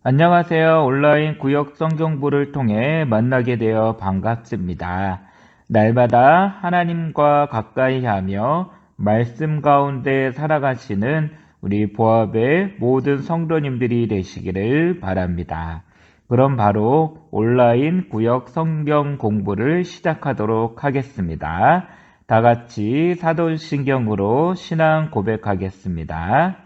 안녕하세요. 온라인 구역 성경부를 통해 만나게 되어 반갑습니다. 날마다 하나님과 가까이 하며 말씀 가운데 살아가시는 우리 보합의 모든 성도님들이 되시기를 바랍니다. 그럼 바로 온라인 구역 성경 공부를 시작하도록 하겠습니다. 다 같이 사도신경으로 신앙 고백하겠습니다.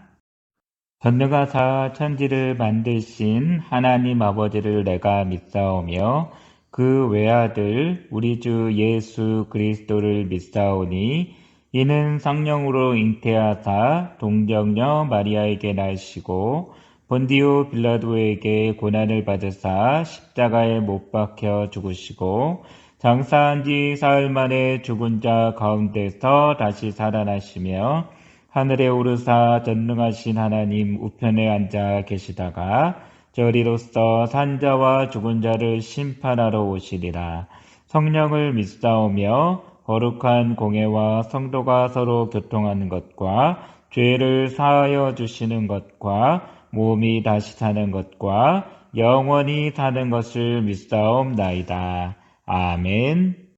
전능하사 천지를 만드신 하나님 아버지를 내가 믿사오며 그 외아들 우리 주 예수 그리스도를 믿사오니 이는 성령으로 잉태하사 동정녀 마리아에게 나시고 본디오 빌라도에게 고난을 받으사 십자가에 못 박혀 죽으시고 장사한 지 사흘 만에 죽은 자 가운데서 다시 살아나시며 하늘에 오르사 전능하신 하나님 우편에 앉아 계시다가 저리로서 산자와 죽은 자를 심판하러 오시리라. 성령을 믿사오며 거룩한 공회와 성도가 서로 교통하는 것과 죄를 사하여 주시는 것과 몸이 다시 사는 것과 영원히 사는 것을 믿사옵나이다. 아멘.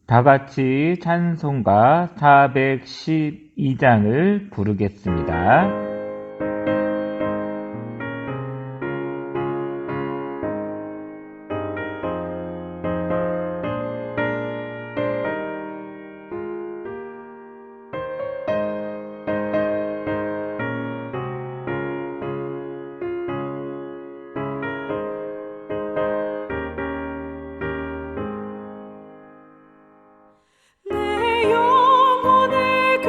다 같이 찬송가 412장을 부르겠습니다. 내 영혼의 그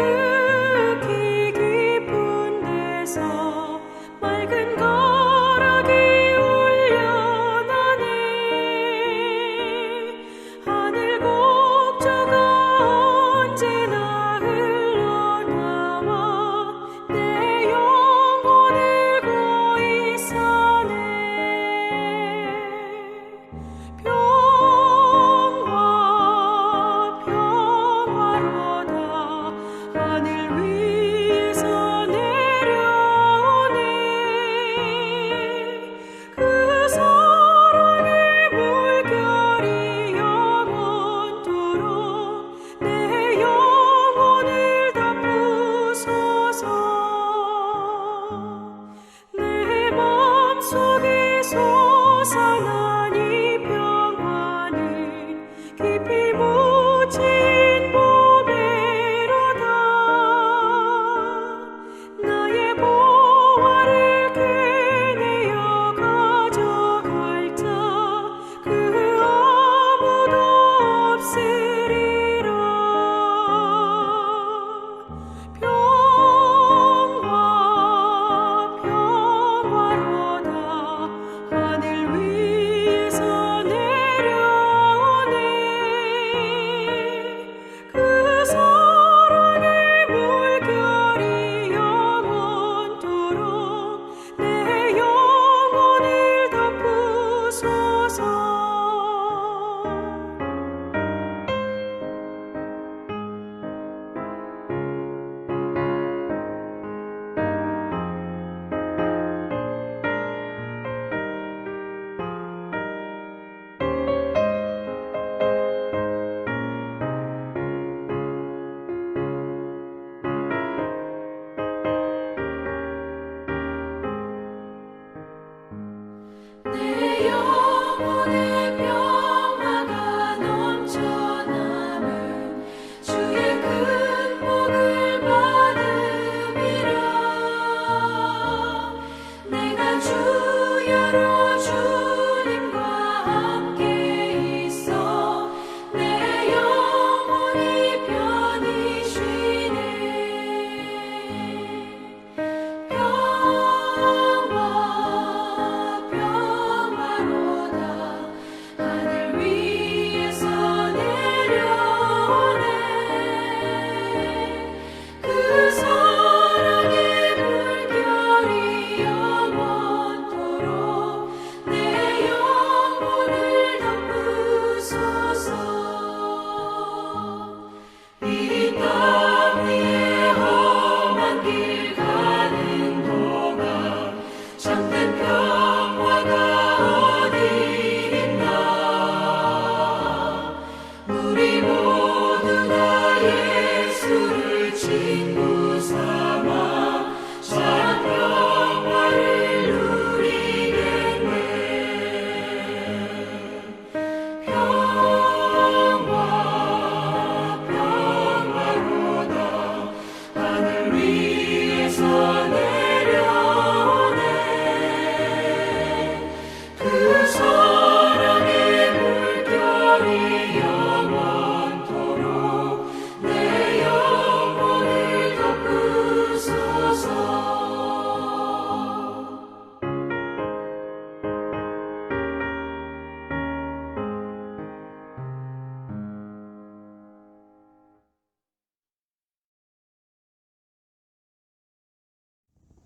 깊은 데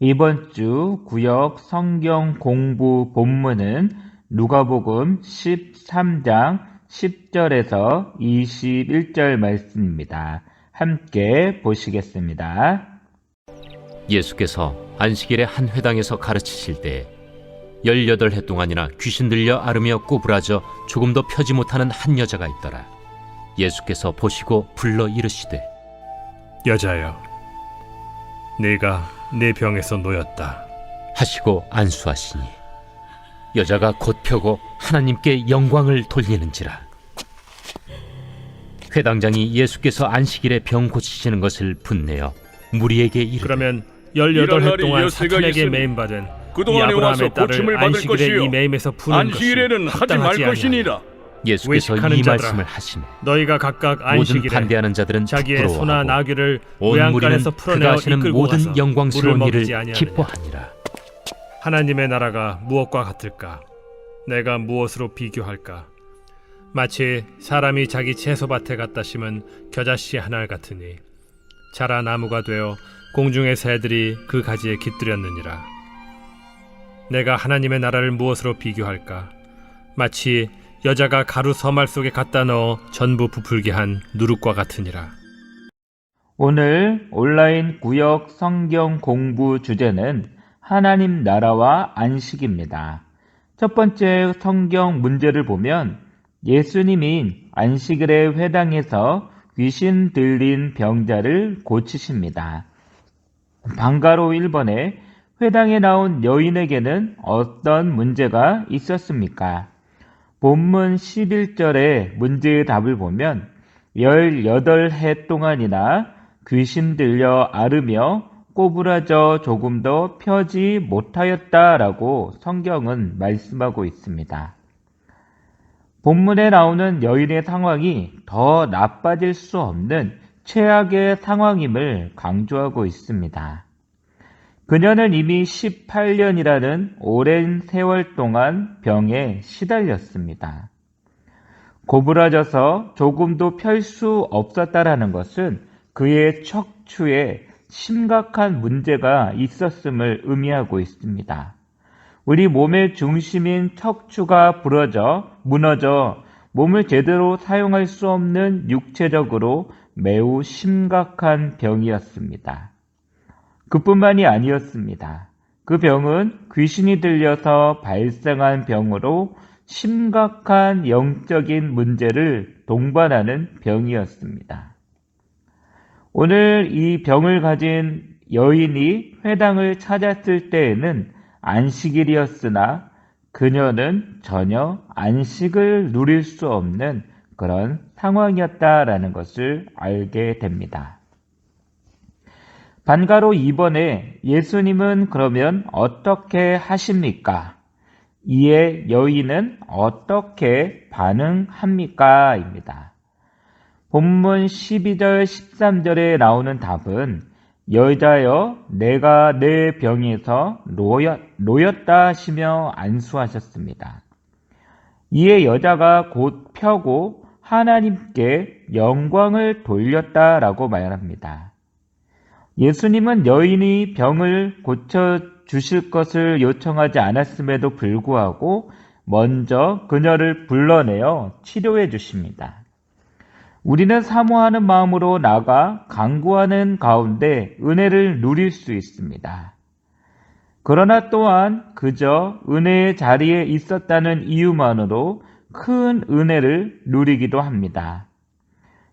이번 주 구역 성경 공부 본문은 누가복음 13장 10절에서 21절 말씀입니다. 함께 보시겠습니다. 예수께서 안식일에 한 회당에서 가르치실 때 18해 동안이나 귀신 들려 앓으며 꼬부라져 조금도 펴지 못하는 한 여자가 있더라. 예수께서 보시고 불러 이르시되, 여자여, 네가 내 병에서 놓였다 하시고 안수하시니 여자가 곧 펴고 하나님께 영광을 돌리는지라. 회당장이 예수께서 안식일에 병 고치시는 것을 분내어 무리에게 이르되, 그러면 이런 18해 날이 동안 여세가 사탄에게 있으니 매임받은 이 그동안에 와서 아브라함의 고침을 딸을 받을 안식일에 것이요 이 매임에서 푸는 것이 안식일에는 하지 말 합당하지 것이니라. 아니하니 예수께서 외식하는 이 자들아, 말씀을 하시매 너희가 각각 모든 안식일에 반대하는 자들은 자기의 소나 부끄러워하고 나귀를 온 무리는 외양간에서 그가 풀어내어 하시는 이끌고 모든 가서 영광스러운 물을 일을 먹이지 아니하느냐. 기뻐하니라. 하나님의 나라가 무엇과 같을까? 내가 무엇으로 비교할까? 마치 사람이 자기 채소밭에 갖다 심은 겨자씨 한 알 같으니 자라 나무가 되어 공중의 새들이 그 가지에 깃들였느니라. 내가 하나님의 나라를 무엇으로 비교할까? 마치 여자가 가루 서말 속에 갖다 넣어 전부 부풀게 한 누룩과 같으니라. 오늘 온라인 구역 성경 공부 주제는 하나님 나라와 안식입니다. 첫 번째 성경 문제를 보면 예수님이 안식일에 회당에서 귀신 들린 병자를 고치십니다. 방가로 1번에 회당에 나온 여인에게는 어떤 문제가 있었습니까? 본문 11절의 문제의 답을 보면 18해 동안이나 귀신 들려 앓으며 꼬부라져 조금도 펴지 못하였다라고 성경은 말씀하고 있습니다. 본문에 나오는 여인의 상황이 더 나빠질 수 없는 최악의 상황임을 강조하고 있습니다. 그녀는 이미 18년이라는 오랜 세월 동안 병에 시달렸습니다. 고부라져서 조금도 펼 수 없었다라는 것은 그의 척추에 심각한 문제가 있었음을 의미하고 있습니다. 우리 몸의 중심인 척추가 무너져 몸을 제대로 사용할 수 없는 육체적으로 매우 심각한 병이었습니다. 그뿐만이 아니었습니다. 그 병은 귀신이 들려서 발생한 병으로 심각한 영적인 문제를 동반하는 병이었습니다. 오늘 이 병을 가진 여인이 회당을 찾았을 때에는 안식일이었으나 그녀는 전혀 안식을 누릴 수 없는 그런 상황이었다라는 것을 알게 됩니다. 반가로 2번에 예수님은 그러면 어떻게 하십니까? 이에 여인은 어떻게 반응합니까? 입니다. 본문 12절 13절에 나오는 답은 여자여 내가 내 병에서 놓였다 하시며 안수하셨습니다. 이에 여자가 곧 펴고 하나님께 영광을 돌렸다라고 말합니다. 예수님은 여인이 병을 고쳐주실 것을 요청하지 않았음에도 불구하고 먼저 그녀를 불러내어 치료해 주십니다. 우리는 사모하는 마음으로 나가 간구하는 가운데 은혜를 누릴 수 있습니다. 그러나 또한 그저 은혜의 자리에 있었다는 이유만으로 큰 은혜를 누리기도 합니다.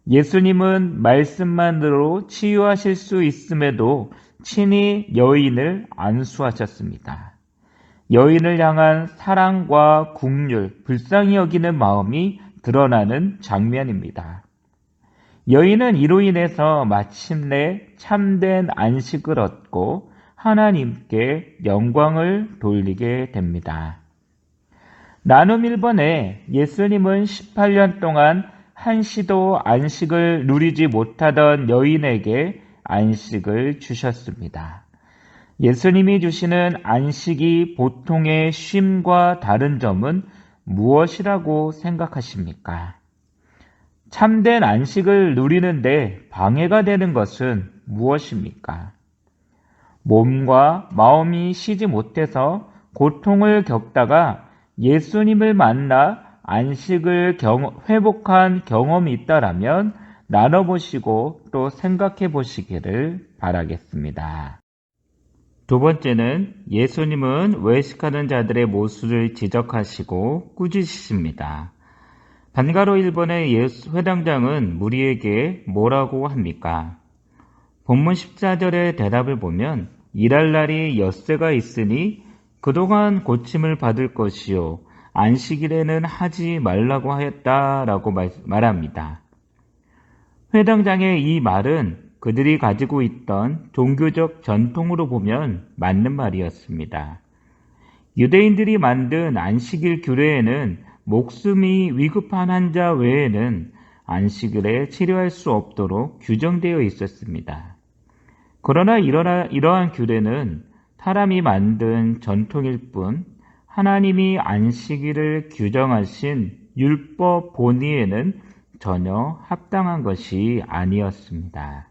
예수님은 말씀만으로 치유하실 수 있음에도 친히 여인을 안수하셨습니다. 여인을 향한 사랑과 긍휼, 불쌍히 여기는 마음이 드러나는 장면입니다. 여인은 이로 인해서 마침내 참된 안식을 얻고 하나님께 영광을 돌리게 됩니다. 나눔 1번에 예수님은 18년 동안 한시도 안식을 누리지 못하던 여인에게 안식을 주셨습니다. 예수님이 주시는 안식이 보통의 쉼과 다른 점은 무엇이라고 생각하십니까? 참된 안식을 누리는데 방해가 되는 것은 무엇입니까? 몸과 마음이 쉬지 못해서 고통을 겪다가 예수님을 만나 안식을 회복한 경험이 있다라면 나눠보시고 또 생각해 보시기를 바라겠습니다. 두 번째는 예수님은 외식하는 자들의 모습을 지적하시고 꾸짖으십니다. 반가로 1번의 회당장은 무리에게 뭐라고 합니까? 본문 14절의 대답을 보면 일할 날이 엿새가 있으니 그동안 고침을 받을 것이요 안식일에는 하지 말라고 하였다라고 말합니다. 회당장의 이 말은 그들이 가지고 있던 종교적 전통으로 보면 맞는 말이었습니다. 유대인들이 만든 안식일 규례에는 목숨이 위급한 환자 외에는 안식일에 치료할 수 없도록 규정되어 있었습니다. 그러나 이러한 규례는 사람이 만든 전통일 뿐 하나님이 안식일을 규정하신 율법 본위에는 전혀 합당한 것이 아니었습니다.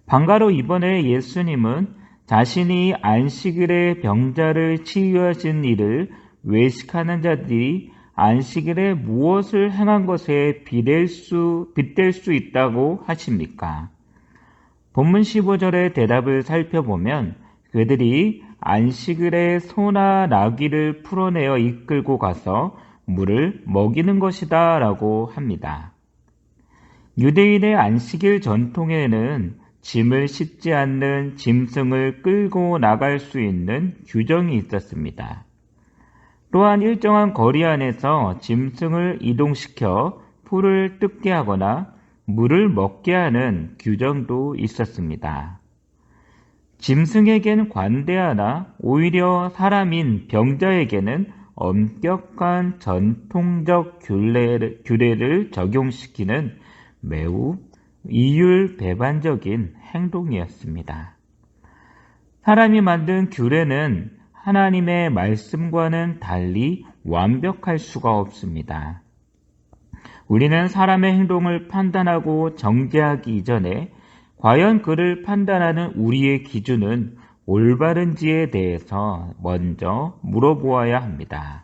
방가로 이번에 예수님은 자신이 안식일에 병자를 치유하신 일을 외식하는 자들이 안식일에 무엇을 행한 것에 빗댈 수 있다고 하십니까? 본문 15절의 대답을 살펴보면 그들이 안식일에 소나 나귀를 풀어내어 이끌고 가서 물을 먹이는 것이다 라고 합니다. 유대인의 안식일 전통에는 짐을 싣지 않는 짐승을 끌고 나갈 수 있는 규정이 있었습니다. 또한 일정한 거리 안에서 짐승을 이동시켜 풀을 뜯게 하거나 물을 먹게 하는 규정도 있었습니다. 짐승에겐 관대하나 오히려 사람인 병자에게는 엄격한 전통적 규례를 적용시키는 매우 이율배반적인 행동이었습니다. 사람이 만든 규례는 하나님의 말씀과는 달리 완벽할 수가 없습니다. 우리는 사람의 행동을 판단하고 정죄하기 이전에 과연 그를 판단하는 우리의 기준은 올바른지에 대해서 먼저 물어보아야 합니다.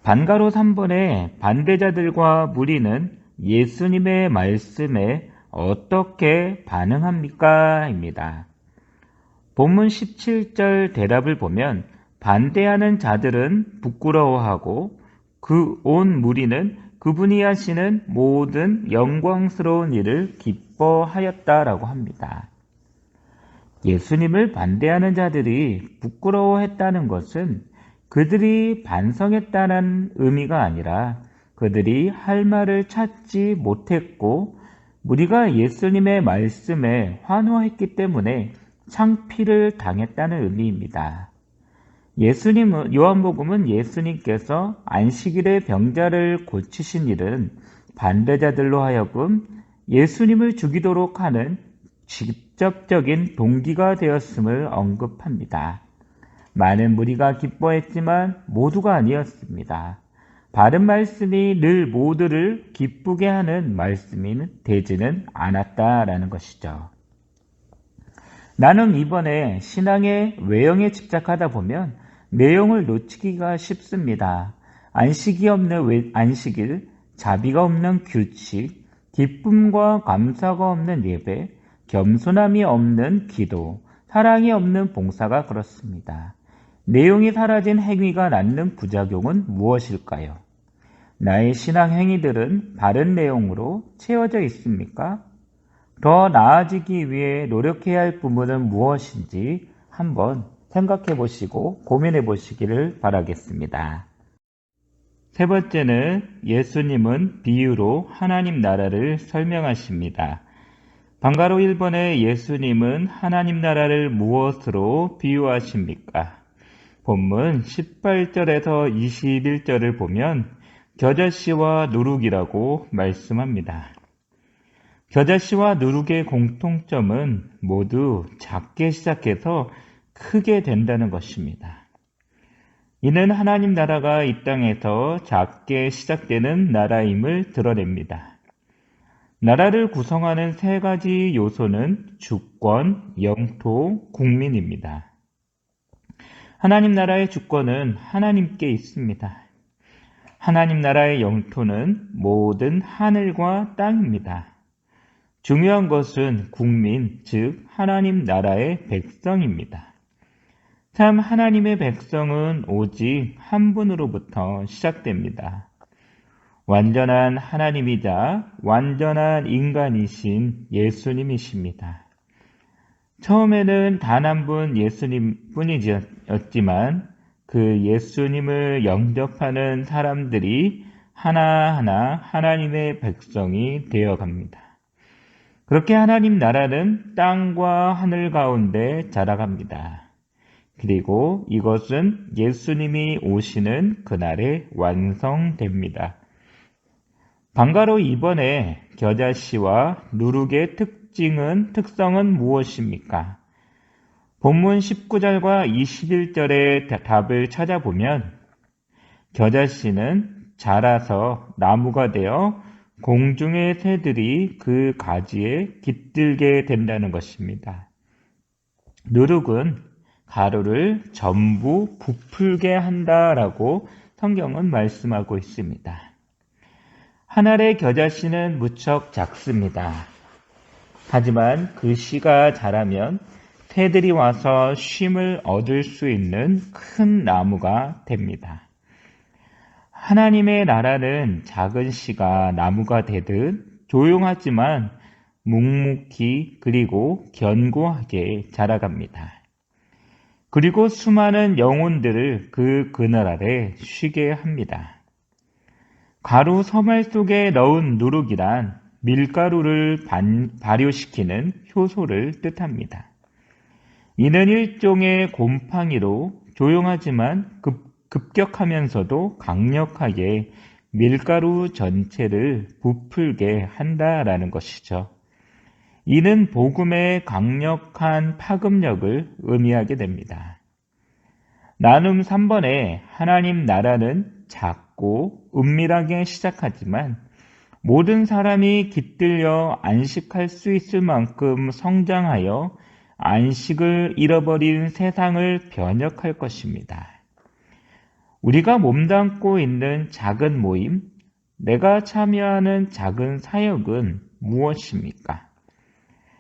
반가로 3번의 반대자들과 무리는 예수님의 말씀에 어떻게 반응합니까? 입니다. 본문 17절 대답을 보면 반대하는 자들은 부끄러워하고 그 온 무리는 그분이 하시는 모든 영광스러운 일을 기뻐하였다라고 합니다. 예수님을 반대하는 자들이 부끄러워했다는 것은 그들이 반성했다는 의미가 아니라 그들이 할 말을 찾지 못했고 무리가 예수님의 말씀에 환호했기 때문에 창피를 당했다는 의미입니다. 요한복음은 예수님께서 안식일에 병자를 고치신 일은 반대자들로 하여금 예수님을 죽이도록 하는 직접적인 동기가 되었음을 언급합니다. 많은 무리가 기뻐했지만 모두가 아니었습니다. 바른 말씀이 늘 모두를 기쁘게 하는 말씀이 되지는 않았다라는 것이죠. 나는 이번에 신앙의 외형에 집착하다 보면 내용을 놓치기가 쉽습니다. 안식이 없는 안식일, 자비가 없는 규칙, 기쁨과 감사가 없는 예배, 겸손함이 없는 기도, 사랑이 없는 봉사가 그렇습니다. 내용이 사라진 행위가 낳는 부작용은 무엇일까요? 나의 신앙 행위들은 바른 내용으로 채워져 있습니까? 더 나아지기 위해 노력해야 할 부분은 무엇인지 한번 생각해 보시고 고민해 보시기를 바라겠습니다. 세 번째는 예수님은 비유로 하나님 나라를 설명하십니다. 방가로 1번에 예수님은 하나님 나라를 무엇으로 비유하십니까? 본문 18절에서 21절을 보면 겨자씨와 누룩이라고 말씀합니다. 겨자씨와 누룩의 공통점은 모두 작게 시작해서 크게 된다는 것입니다. 이는 하나님 나라가 이 땅에서 작게 시작되는 나라임을 드러냅니다. 나라를 구성하는 세 가지 요소는 주권, 영토, 국민입니다. 하나님 나라의 주권은 하나님께 있습니다. 하나님 나라의 영토는 모든 하늘과 땅입니다. 중요한 것은 국민, 즉 하나님 나라의 백성입니다. 참 하나님의 백성은 오직 한 분으로부터 시작됩니다. 완전한 하나님이자 완전한 인간이신 예수님이십니다. 처음에는 단 한 분 예수님 뿐이었지만 그 예수님을 영접하는 사람들이 하나하나 하나님의 백성이 되어갑니다. 그렇게 하나님 나라는 땅과 하늘 가운데 자라갑니다. 그리고 이것은 예수님이 오시는 그날에 완성됩니다. 방가로 이번에 겨자씨와 누룩의 특성은 무엇입니까? 본문 19절과 21절의 답을 찾아보면 겨자씨는 자라서 나무가 되어 공중의 새들이 그 가지에 깃들게 된다는 것입니다. 누룩은 가루를 전부 부풀게 한다라고 성경은 말씀하고 있습니다. 한 알의 겨자씨는 무척 작습니다. 하지만 그 씨가 자라면 새들이 와서 쉼을 얻을 수 있는 큰 나무가 됩니다. 하나님의 나라는 작은 씨가 나무가 되듯 조용하지만 묵묵히 그리고 견고하게 자라갑니다. 그리고 수많은 영혼들을 그 그늘 아래 쉬게 합니다. 가루 서말 속에 넣은 누룩이란 밀가루를 발효시키는 효소를 뜻합니다. 이는 일종의 곰팡이로 조용하지만 급격하면서도 강력하게 밀가루 전체를 부풀게 한다라는 것이죠. 이는 복음의 강력한 파급력을 의미하게 됩니다. 나눔 3번에 하나님 나라는 작고 은밀하게 시작하지만 모든 사람이 깃들여 안식할 수 있을 만큼 성장하여 안식을 잃어버린 세상을 변혁할 것입니다. 우리가 몸담고 있는 작은 모임, 내가 참여하는 작은 사역은 무엇입니까?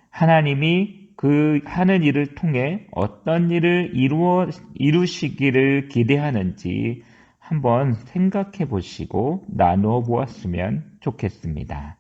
하나님이 그 하는 일을 통해 어떤 일을 이루시기를 기대하는지 한번 생각해 보시고 나누어 보았으면 좋겠습니다.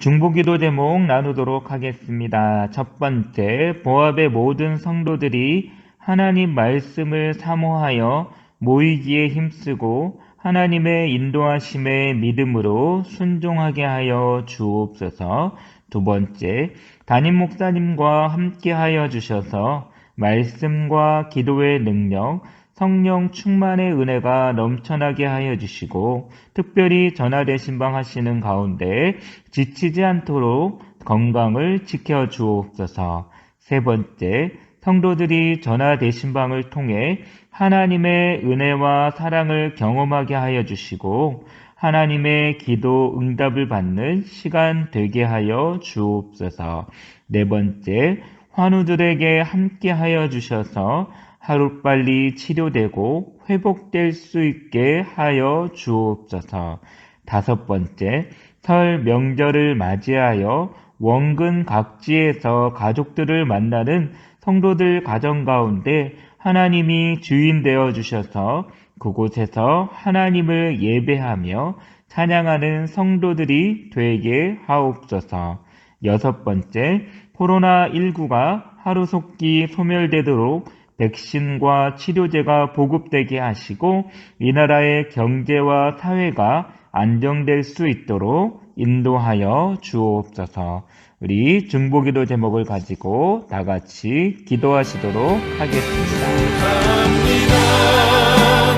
중보기도 제목 나누도록 하겠습니다. 첫 번째, 보합의 모든 성도들이 하나님 말씀을 사모하여 모이기에 힘쓰고 하나님의 인도하심에 믿음으로 순종하게 하여 주옵소서. 두 번째, 담임 목사님과 함께 하여 주셔서 말씀과 기도의 능력, 성령 충만의 은혜가 넘쳐나게 하여 주시고 특별히 전화대신방 하시는 가운데 지치지 않도록 건강을 지켜 주옵소서. 세 번째, 성도들이 전화대신방을 통해 하나님의 은혜와 사랑을 경험하게 하여 주시고 하나님의 기도 응답을 받는 시간 되게 하여 주옵소서. 네 번째, 환우들에게 함께 하여 주셔서 하루빨리 치료되고 회복될 수 있게 하여 주옵소서. 다섯 번째, 설 명절을 맞이하여 원근 각지에서 가족들을 만나는 성도들 가정 가운데 하나님이 주인 되어 주셔서 그곳에서 하나님을 예배하며 찬양하는 성도들이 되게 하옵소서. 여섯 번째, 코로나19가 하루속히 소멸되도록 백신과 치료제가 보급되게 하시고 이 나라의 경제와 사회가 안정될 수 있도록 인도하여 주옵소서. 우리 중보기도 제목을 가지고 다 같이 기도하시도록 하겠습니다.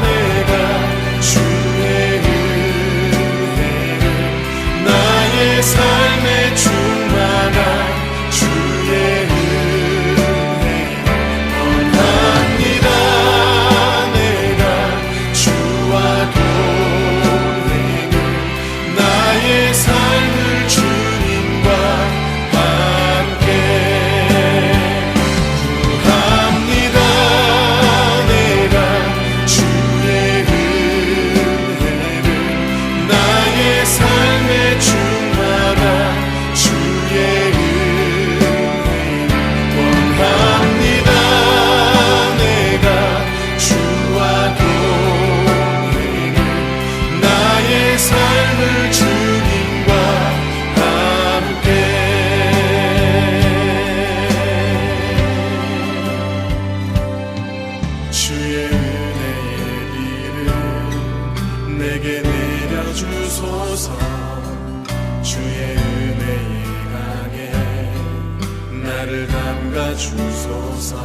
내가 주의 은혜를 나의 삶에 충만한 주의 삶을 주 주소서. 주의 은혜의 강에 나를 담가 주소서.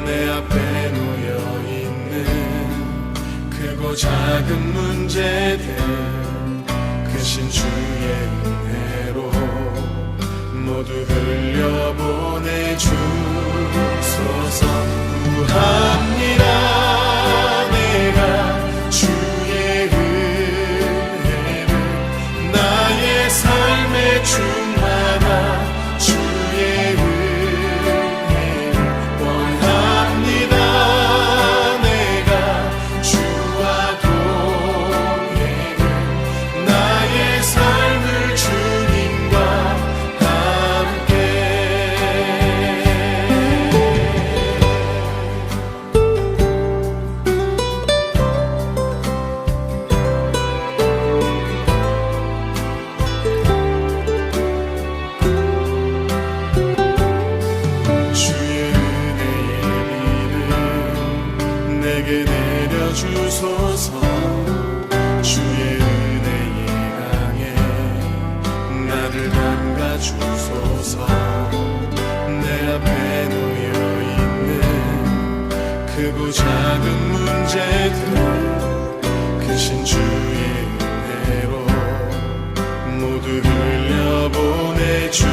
내 앞에 놓여있는 크고 작은 문제들 크신 주의 은혜로 모두 흘려보내 주소서. 구합니다. 내가 주의 은혜를 나의 삶에 충만한 주의 은혜를 원합니다. 내가 주와 동행을 나의 삶을 주님과 함께. 주의 은혜의 비를 내게 내려주소서. 주의 은혜의 강에 나를 담가 주소서. 내 앞에 놓여있는 크고 작은 문제들 크신 주의 은혜로 모두 흘려보내 주소서.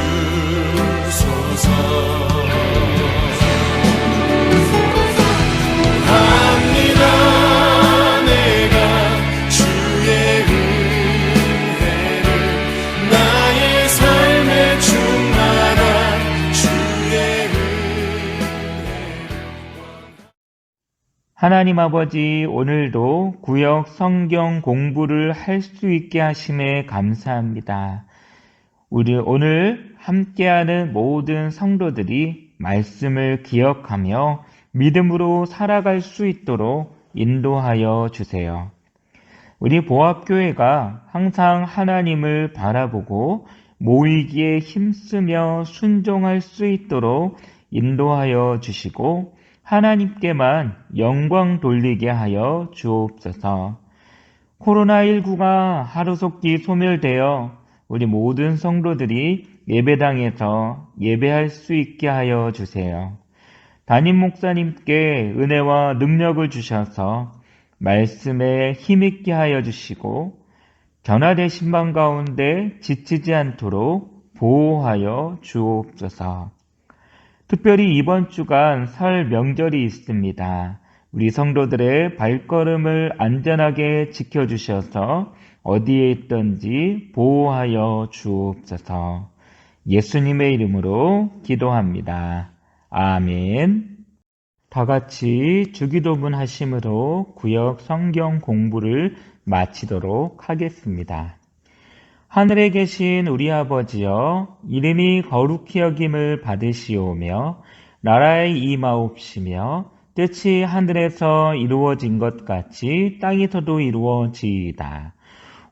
합니다. 내가 주의 은혜를 나의 삶에 충만한 주의 은혜를. 하나님 아버지, 오늘도 구역 성경 공부를 할 수 있게 하심에 감사합니다. 우리 오늘 함께하는 모든 성도들이 말씀을 기억하며 믿음으로 살아갈 수 있도록 인도하여 주세요. 우리 보합교회가 항상 하나님을 바라보고 모이기에 힘쓰며 순종할 수 있도록 인도하여 주시고 하나님께만 영광 돌리게 하여 주옵소서. 코로나19가 하루속히 소멸되어 우리 모든 성도들이 예배당에서 예배할 수 있게 하여 주세요. 담임 목사님께 은혜와 능력을 주셔서 말씀에 힘있게 하여 주시고 변화되신 방 가운데 지치지 않도록 보호하여 주옵소서. 특별히 이번 주간 설 명절이 있습니다. 우리 성도들의 발걸음을 안전하게 지켜주셔서 어디에 있든지 보호하여 주옵소서. 예수님의 이름으로 기도합니다. 아멘. 다 같이 주기도문 하심으로 구역 성경 공부를 마치도록 하겠습니다. 하늘에 계신 우리 아버지여, 이름이 거룩히 여김을 받으시오며 나라의 임하옵시며 뜻이 하늘에서 이루어진 것 같이 땅에서도 이루어지이다.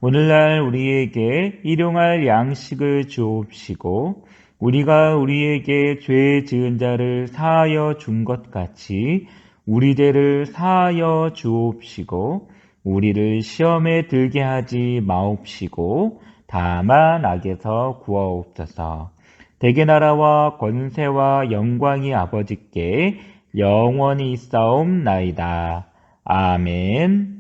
오늘날 우리에게 일용할 양식을 주옵시고 우리가 우리에게 죄 지은 자를 사하여 준 것 같이 우리 죄를 사하여 주옵시고 우리를 시험에 들게 하지 마옵시고 다만 악에서 구하옵소서. 대개 나라와 권세와 영광이 아버지께 영원히 있사옵나이다. 아멘.